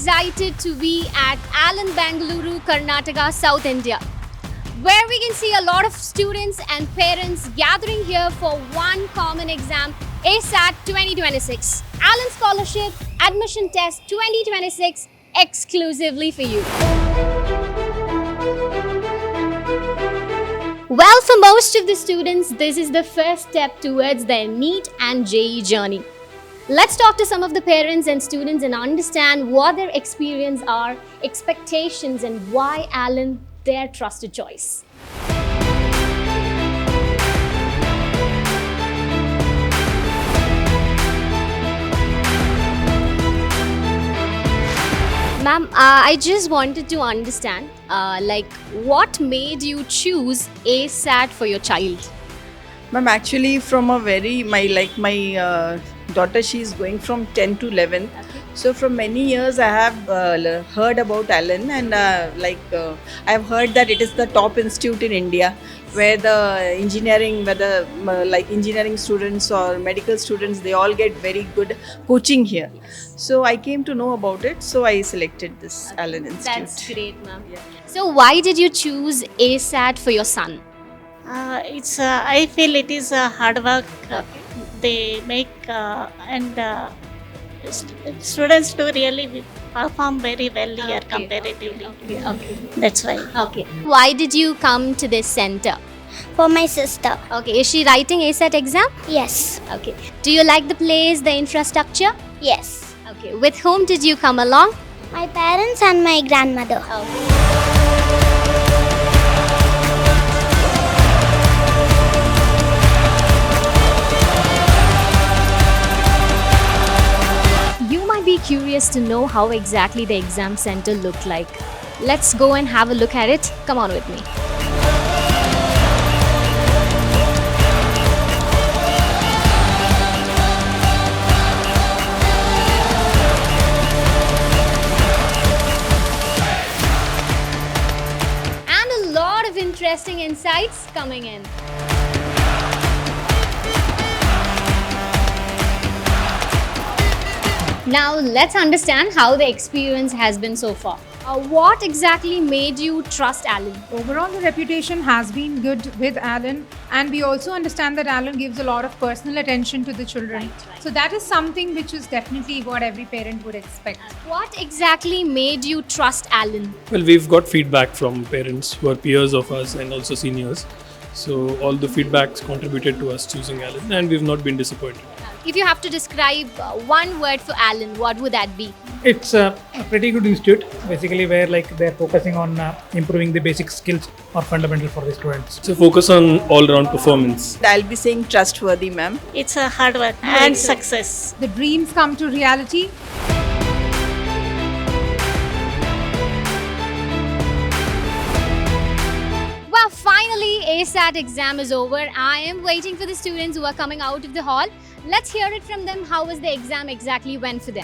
excited to be at Allen Bangalore, Karnataka, South India, where we can see a lot of students and parents gathering here for one common exam, ASAT 2026. Allen Scholarship Admission Test 2026 exclusively for you. Well, for most of the students, this is the first step towards their NEET and JEE journey. Let's talk to some of the parents and students and understand what their experience are, expectations, and why Allen their trusted choice. Ma'am, I just wanted to understand, what made you choose ASAT for your child? Ma'am, actually from a very, my daughter, she is going from 10 to 11. Okay. So from many years I have heard about Allen, and I have heard that it is the top institute in India where the engineering, whether engineering students or medical students, they all get very good coaching here. So I came to know about it, so I selected this Allen Institute. That's great, ma'am. Yeah. So why did you choose ASAT for your son? I feel it is hard work. They make students do really perform very well here comparatively. Okay. That's why. Okay. Why did you come to this center? For my sister. Okay. Is she writing ASAT exam? Yes. Okay. Do you like the place, the infrastructure? Yes. Okay. With whom did you come along? My parents and my grandmother. You might be curious to know how exactly the exam center looked like. Let's go and have a look at it. Come on with me. And a lot of interesting insights coming in. Now let's understand how the experience has been so far. What exactly made you trust Allen? Overall, the reputation has been good with Allen, and we also understand that Allen gives a lot of personal attention to the children. Right. So that is something which is definitely what every parent would expect. What exactly made you trust Allen? Well, we've got feedback from parents who are peers of us and also seniors. So all the feedbacks contributed to us choosing Allen, and we've not been disappointed. If you have to describe one word for Allen, what would that be? It's a pretty good institute, basically, where they're focusing on improving the basic skills or fundamental for the students. So focus on all-round performance. I'll be saying trustworthy, ma'am. It's a hard work and success. The dreams come to reality. Well, finally, ASAT exam is over. I am waiting for the students who are coming out of the hall. Let's hear it from them. How was the exam exactly went for them?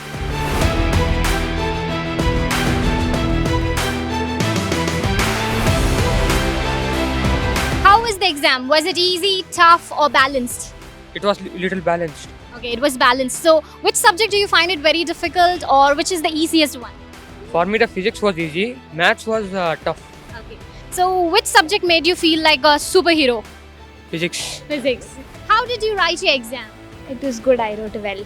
How was the exam? Was it easy, tough, or balanced? It was little balanced. Okay, it was balanced. So, which subject do you find it very difficult, or which is the easiest one? For me, the physics was easy. Maths was tough. Okay. So, which subject made you feel like a superhero? Physics. Physics. How did you write your exam? It was good. I wrote well.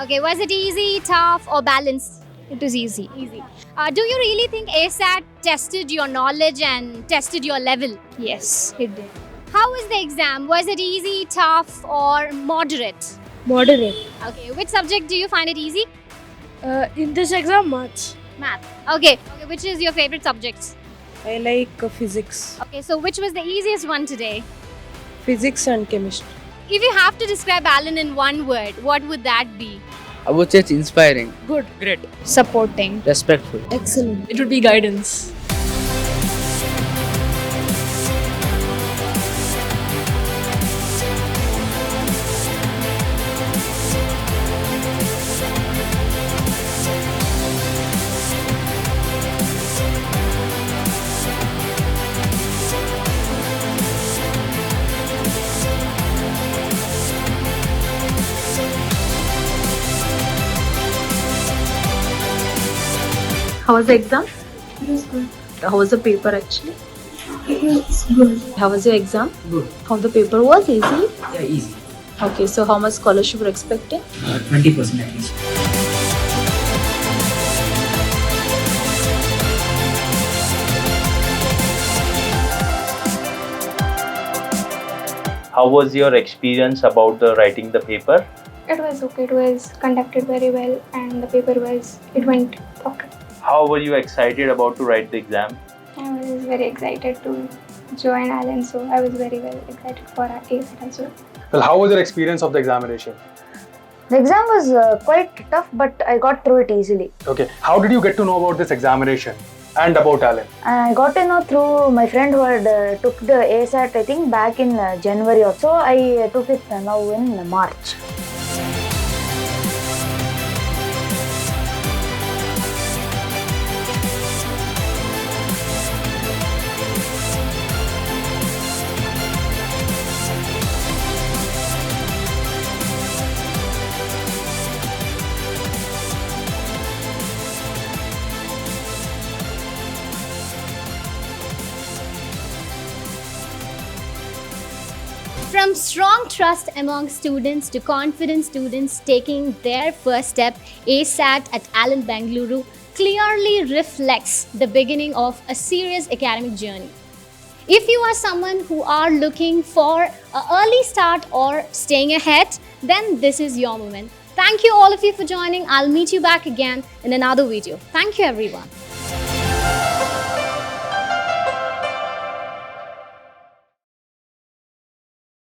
Okay, was it easy, tough, or balanced? It was easy. Easy. Do you really think ASAT tested your knowledge and tested your level? Yes, it did. How was the exam? Was it easy, tough, or moderate? Moderate. Okay, which subject do you find it easy? In this exam, maths. Math. Okay, which is your favorite subject? I like physics. Okay, so which was the easiest one today? Physics and chemistry. If you have to describe Allen in one word, what would that be? I would say it's inspiring. Good. Great. Supporting. Respectful. Excellent. It would be guidance. How was the exam? It was good. How was the paper actually? It was good. How was your exam? Good. How the paper was? Easy? Yeah, easy. Okay, so how much scholarship you're expecting? 20% at least. How was your experience about the writing the paper? It was okay. It was conducted very well, and the paper went okay. How were you excited about to write the exam? I was very excited to join Allen, so I was very well excited for ASAT as well. Well, how was your experience of the examination? The exam was quite tough, but I got through it easily. Okay, how did you get to know about this examination and about Allen? I got to know through my friend who had took the ASAT, I think back in January or so. I took it now in March. From strong trust among students to confident students taking their first step, ASAT at Allen Bengaluru clearly reflects the beginning of a serious academic journey. If you are someone who are looking for an early start or staying ahead, then this is your moment. Thank you all of you for joining. I'll meet you back again in another video. Thank you everyone.